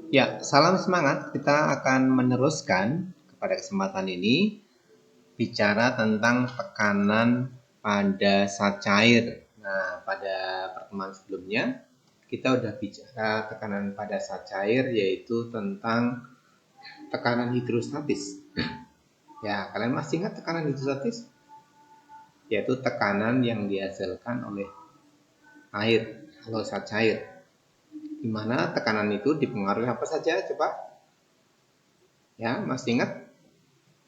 Ya, salam semangat. Kita akan meneruskan pada kesempatan ini bicara tentang tekanan pada zat cair. Nah, pada pertemuan sebelumnya kita udah bicara tekanan pada zat cair yaitu tentang tekanan hidrostatis. Ya, kalian masih ingat tekanan hidrostatis? Yaitu tekanan yang dihasilkan oleh air atau zat cair. Di mana tekanan itu dipengaruhi apa saja? Coba. Ya, masih ingat?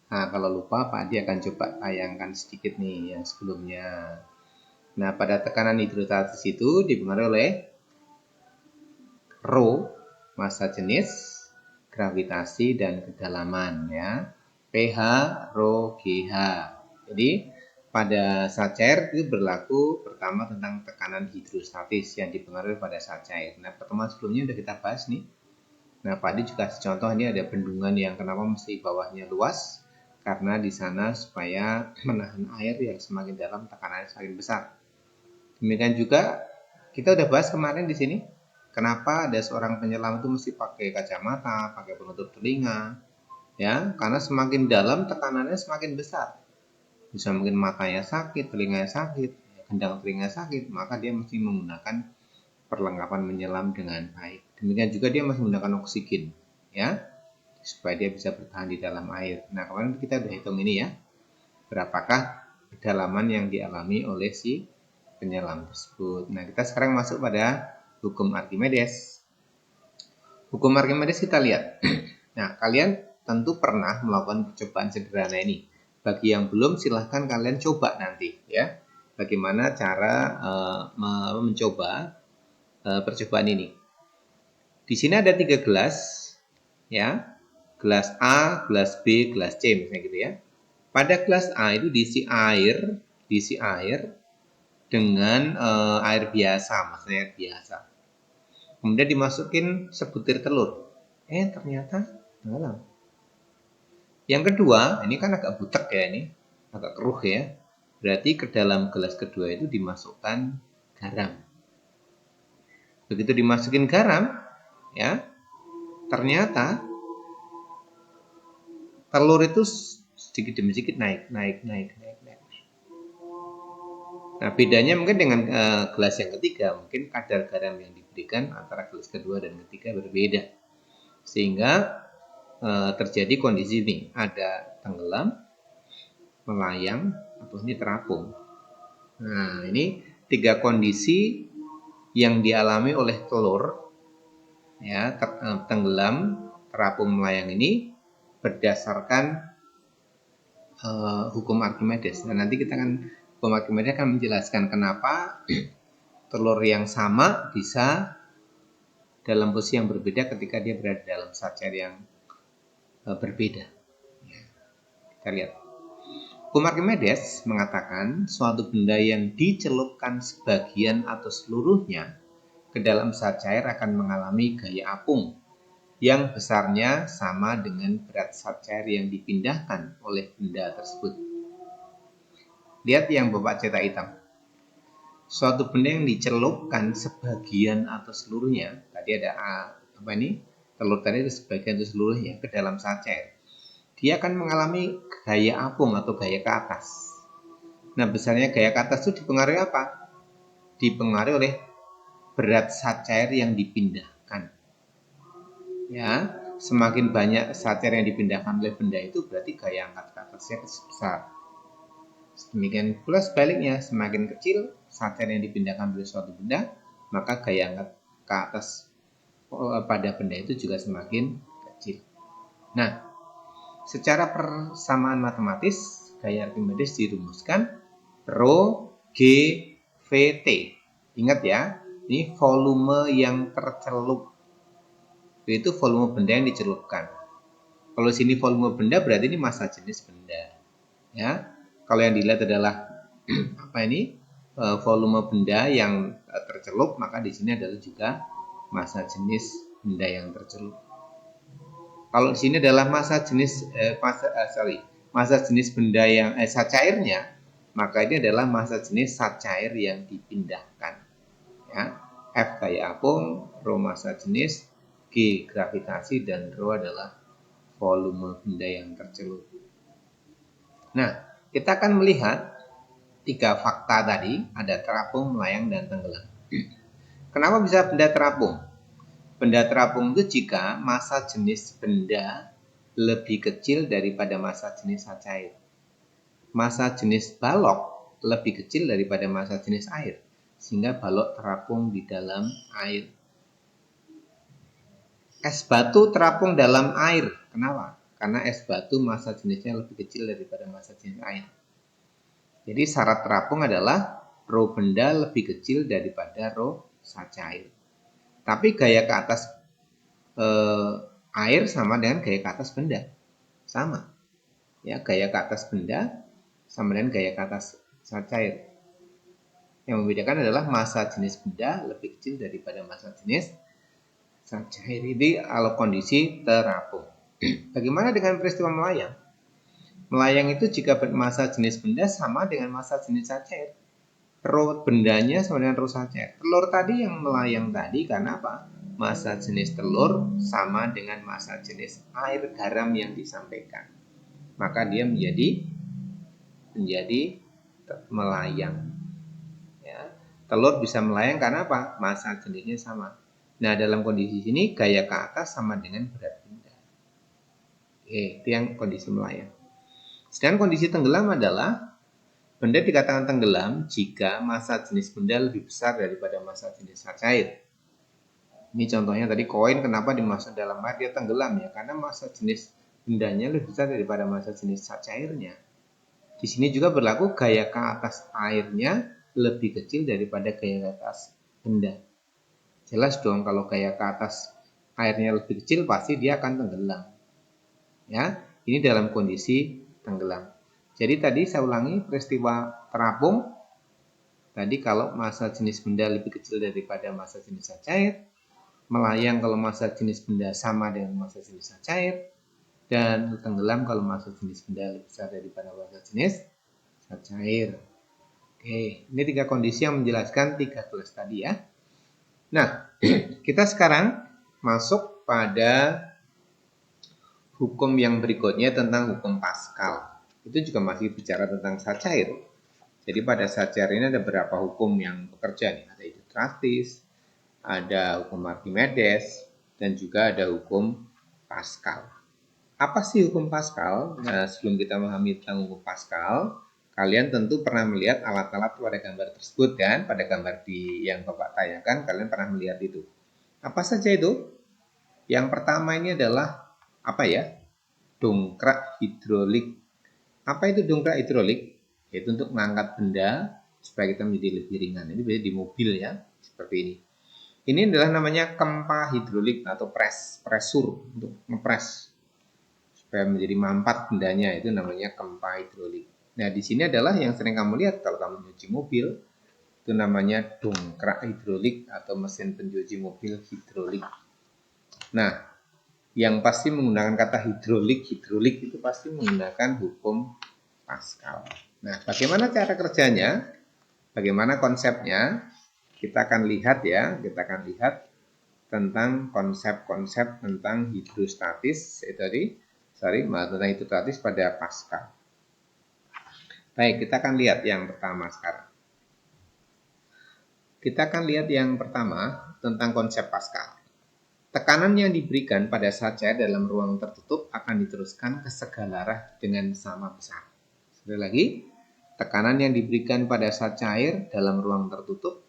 Nah, kalau lupa Pak Adi akan coba tayangkan sedikit nih yang sebelumnya. Nah, pada tekanan hidrostatis itu dipengaruhi oleh rho, massa jenis, gravitasi, dan kedalaman ya. pH, rho, GH. Jadi, pada zat cair itu berlaku pertama tentang tekanan hidrostatis yang dipengaruhi pada zat cair. Nah, pertemuan sebelumnya sudah kita bahas nih. Nah, Pak Adi juga kasih contoh ini ada bendungan yang kenapa mesti bawahnya luas, karena di sana supaya menahan air yang semakin dalam tekanannya semakin besar. Demikian juga kita udah bahas kemarin di sini, kenapa ada seorang penyelam itu mesti pakai kacamata, pakai penutup telinga, ya, karena semakin dalam tekanannya semakin besar. Bisa mungkin matanya sakit, telinganya sakit, gendang telinga sakit, maka dia mesti menggunakan perlengkapan menyelam dengan baik. Demikian juga dia masih menggunakan oksigen, ya, supaya dia bisa bertahan di dalam air. Nah, kemarin kita udah hitung ini ya, berapakah kedalaman yang dialami oleh si penyelam tersebut. Nah, kita sekarang masuk pada hukum Archimedes. Hukum Archimedes kita lihat. Nah, kalian tentu pernah melakukan percobaan sederhana ini. Bagi yang belum, silahkan kalian coba nanti ya. Bagaimana cara mencoba percobaan ini. Di sini ada 3 gelas, ya, gelas A, gelas B, gelas C, misalnya gitu ya. Pada gelas A itu diisi air dengan air biasa, maksudnya air biasa. Kemudian dimasukin sebutir telur. Ternyata tenggelam. Yang kedua, ini kan agak butek ya ini, agak keruh ya. Berarti ke dalam gelas kedua itu dimasukkan garam. Begitu dimasukin garam, ya, ternyata telur itu sedikit demi sedikit naik. Nah, bedanya mungkin dengan gelas yang ketiga, mungkin kadar garam yang diberikan antara gelas kedua dan ketiga berbeda. Sehingga terjadi kondisi ini, ada tenggelam, melayang, atau ini terapung. Nah, ini 3 kondisi yang dialami oleh telur, ya, tenggelam, terapung, melayang ini berdasarkan hukum Archimedes. Nah, nanti kita akan hukum Archimedes akan menjelaskan kenapa telur yang sama bisa dalam posisi yang berbeda ketika dia berada dalam zat cair yang berbeda. Kita lihat. Hukum Archimedes mengatakan suatu benda yang dicelupkan sebagian atau seluruhnya ke dalam zat cair akan mengalami gaya apung yang besarnya sama dengan berat zat cair yang dipindahkan oleh benda tersebut. Lihat yang Bapak cetak hitam. Suatu benda yang dicelupkan sebagian atau seluruhnya, tadi ada apa ini? Telur tadi itu sebagian atau seluruhnya ke dalam zat cair. Dia akan mengalami gaya apung atau gaya ke atas. Nah, besarnya gaya ke atas itu dipengaruhi apa? Dipengaruhi oleh berat zat cair yang dipindahkan. Ya, semakin banyak zat cair yang dipindahkan oleh benda itu berarti gaya angkat ke atasnya besar. Demikian pula sebaliknya, semakin kecil zat cair yang dipindahkan oleh suatu benda, maka gaya angkat ke atas pada benda itu juga semakin kecil. Nah, secara persamaan matematis, gaya Archimedes dirumuskan Rho G V T. Ingat ya, ini volume yang tercelup. Itu volume benda yang dicelupkan. Kalau sini volume benda berarti ini massa jenis benda. Ya, kalau yang dilihat adalah apa ini volume benda yang tercelup, maka di sini adalah juga massa jenis benda yang tercelup. Kalau di sini adalah massa jenis benda yang zat cairnya, maka ini adalah massa jenis zat cair yang dipindahkan. Ya, F gaya apung, Rho massa jenis, G gravitasi, dan Rho adalah volume benda yang tercelup. Nah, kita akan melihat 3 fakta tadi, ada terapung, melayang, dan tenggelam. Kenapa bisa benda terapung? Benda terapung itu jika massa jenis benda lebih kecil daripada massa jenis cair. Massa jenis balok lebih kecil daripada massa jenis air, sehingga balok terapung di dalam air. Es batu terapung dalam air. Kenapa? Karena es batu massa jenisnya lebih kecil daripada massa jenis air. Jadi syarat terapung adalah rho benda lebih kecil daripada rho cair. Tapi gaya ke atas air sama dengan gaya ke atas benda. Sama. Ya, gaya ke atas benda sama dengan gaya ke atas cair. Yang membedakan adalah massa jenis benda lebih kecil daripada massa jenis cair. Ini kalau kondisi terapung. Bagaimana dengan peristiwa melayang? Melayang itu jika massa jenis benda sama dengan massa jenis cair. Rho bendanya sama dengan rho cair. Telur tadi yang melayang tadi karena apa? Massa jenis telur sama dengan massa jenis air garam yang disampaikan. Maka dia menjadi melayang. Ya. Telur bisa melayang karena apa? Massa jenisnya sama. Nah, dalam kondisi sini gaya ke atas sama dengan berat benda. Oke, itu yang kondisi melayang. Sedangkan kondisi tenggelam adalah benda dikatakan tenggelam jika massa jenis benda lebih besar daripada massa jenis cair. Ini contohnya tadi koin, kenapa dimasuk dalam air dia tenggelam ya? Karena massa jenis bendanya lebih besar daripada massa jenis cairnya. Di sini juga berlaku gaya ke atas airnya lebih kecil daripada gaya ke atas benda. Jelas dong kalau gaya ke atas airnya lebih kecil pasti dia akan tenggelam. Ya, ini dalam kondisi tenggelam. Jadi tadi saya ulangi peristiwa terapung. Tadi kalau massa jenis benda lebih kecil daripada massa jenis cair. Melayang kalau massa jenis benda sama dengan massa jenis cair. Dan tenggelam kalau massa jenis benda lebih besar daripada massa jenis cair. Oke, ini 3 kondisi yang menjelaskan 3 kelas tadi ya. Nah, kita sekarang masuk pada hukum yang berikutnya tentang hukum Pascal. Itu juga masih bicara tentang zat cair. Jadi pada zat cair ini ada beberapa hukum yang bekerja nih. Ada Hidratis, ada hukum Archimedes, dan juga ada hukum Pascal. Apa sih hukum Pascal? Nah, sebelum kita memahami tentang hukum Pascal, kalian tentu pernah melihat alat-alat pada gambar tersebut kan? Pada gambar yang Bapak tanyakan, kalian pernah melihat itu. Apa saja itu? Yang pertama ini adalah apa ya? Dongkrak hidrolik. Apa itu dongkrak hidrolik? Yaitu untuk mengangkat benda supaya kita menjadi lebih ringan. Ini biasanya di mobil ya, seperti ini. Ini adalah namanya kempa hidrolik atau pressure untuk ngepres supaya menjadi mampat bendanya, itu namanya kempa hidrolik. Nah, di sini adalah yang sering kamu lihat kalau kamu nyuci mobil, itu namanya dongkrak hidrolik atau mesin pencuci mobil hidrolik. Nah, yang pasti menggunakan kata hidrolik itu pasti menggunakan hukum Pascal. Nah, bagaimana cara kerjanya? Bagaimana konsepnya? Kita akan lihat ya, tentang konsep-konsep tentang hidrostatis tentang hidrostatis pada Pascal. Baik, kita akan lihat yang pertama sekarang. Kita akan lihat yang pertama tentang konsep Pascal. Tekanan yang diberikan pada zat cair dalam ruang tertutup akan diteruskan ke segala arah dengan sama besar. Sekali lagi, tekanan yang diberikan pada zat cair dalam ruang tertutup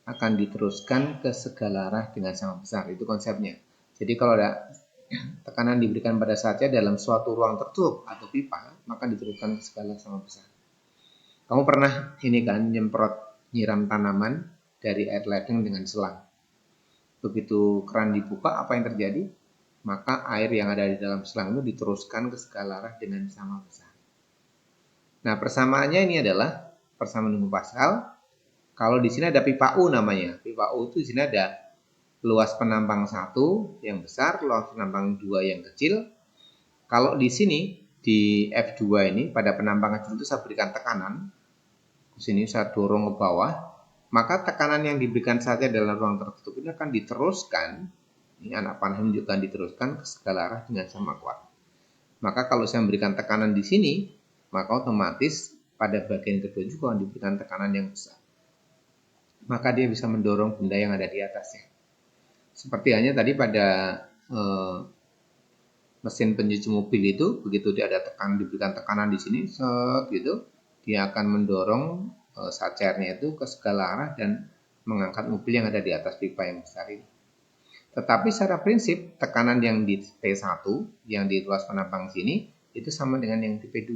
akan diteruskan ke segala arah dengan sama besar. Itu konsepnya. Jadi kalau ada tekanan diberikan pada zat cair dalam suatu ruang tertutup atau pipa, maka diteruskan ke segala sama besar. Kamu pernah ini kan nyiram tanaman dari air ledeng dengan selang. Begitu keran dibuka, apa yang terjadi? Maka air yang ada di dalam selang itu diteruskan ke segala arah dengan sama besar. Nah, persamaannya ini adalah persamaan hukum Pascal. Kalau di sini ada pipa U namanya. Pipa U itu di sini ada luas penampang 1 yang besar, luas penampang 2 yang kecil. Kalau di sini di F2 ini pada penampang kecil itu saya berikan tekanan. Di sini saya dorong ke bawah. Maka tekanan yang diberikan saja dalam ruang tertutup ini akan diteruskan Ini anak panah menunjukkan diteruskan ke segala arah dengan sama kuat. Maka kalau saya memberikan tekanan di sini, maka otomatis pada bagian kedua juga diberikan tekanan yang besar. Maka dia bisa mendorong benda yang ada di atasnya. Seperti halnya tadi pada mesin pencuci mobil itu, begitu dia ada diberikan tekanan di sini, set gitu, dia akan mendorong sacernya itu ke segala arah dan mengangkat mobil yang ada di atas pipa yang besar ini. Tetapi secara prinsip, tekanan yang di P1, yang di ruas penampang sini, itu sama dengan yang di P2.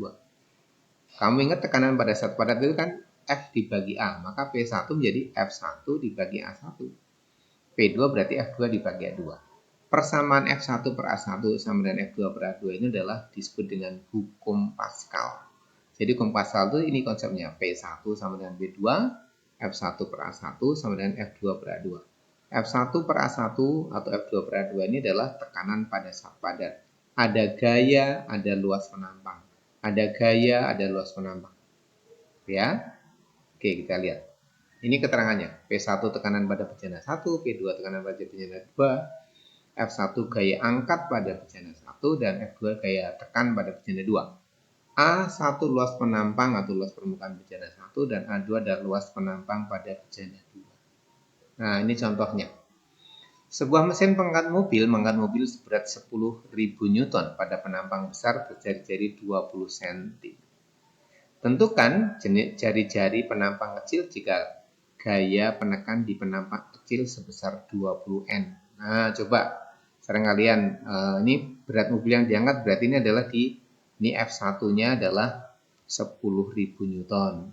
Kamu ingat tekanan pada zat padat itu kan F dibagi A, maka P1 menjadi F1 dibagi A1. P2 berarti F2 dibagi A2. Persamaan F1 per A1 sama dengan F2 per A2 ini adalah disebut dengan hukum Pascal. Jadi hukum Pascal itu ini konsepnya, P1 sama dengan P2, F1 per A1 sama dengan F2 per A2. F1 per A1 atau F2 per A2 ini adalah tekanan pada zat padat. Ada gaya, ada luas penampang. Ada gaya, ada luas penampang. Ya. Oke, kita lihat. Ini keterangannya. P1 tekanan pada bejana 1, P2 tekanan pada bejana 2, F1 gaya angkat pada bejana 1, dan F2 gaya tekan pada bejana 2. A1 luas penampang atau luas permukaan bejana 1, dan A2 adalah luas penampang pada bejana 2. Nah, ini contohnya. Sebuah mesin pengangkat mobil seberat 10.000 Newton pada penampang besar berjari-jari 20 cm. Tentukan jenis jari-jari penampang kecil jika gaya penekan di penampang kecil sebesar 20 N. Nah, coba sekarang kalian, ini berat mobil yang diangkat berarti ini adalah ini F1-nya adalah 10.000 Newton.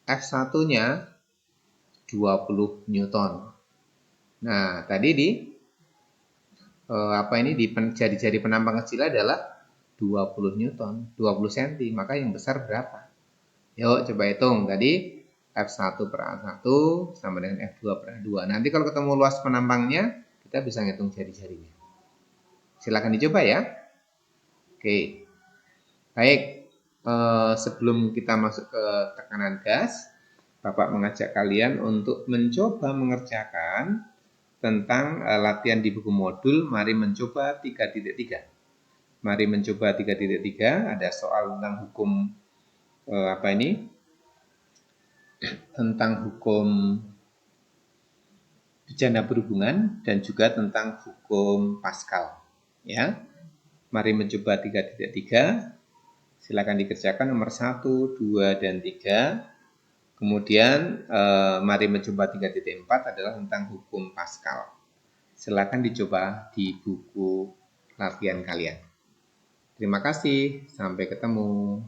F1-nya 20 Newton. Nah, tadi di jari-jari penampang kecil adalah 20 Newton, 20 cm. Maka yang besar berapa? Yuk coba hitung. Tadi F1 per A1 sama dengan F2 per A2. Nanti kalau ketemu luas penampangnya, kita bisa ngitung jari-jarinya. Silakan dicoba ya. Oke. Baik. Sebelum kita masuk ke tekanan gas, Bapak mengajak kalian untuk mencoba mengerjakan tentang latihan di buku modul. Mari mencoba 3.3. Mari mencoba 3.3. Ada soal tentang hukum tentang hukum bejana berhubungan dan juga tentang hukum Pascal. Ya, mari mencoba 3.3. Silakan dikerjakan nomor 1, 2, dan 3. Kemudian mari mencoba 3.4 adalah tentang hukum Pascal. Silakan dicoba di buku latihan kalian. Terima kasih, sampai ketemu.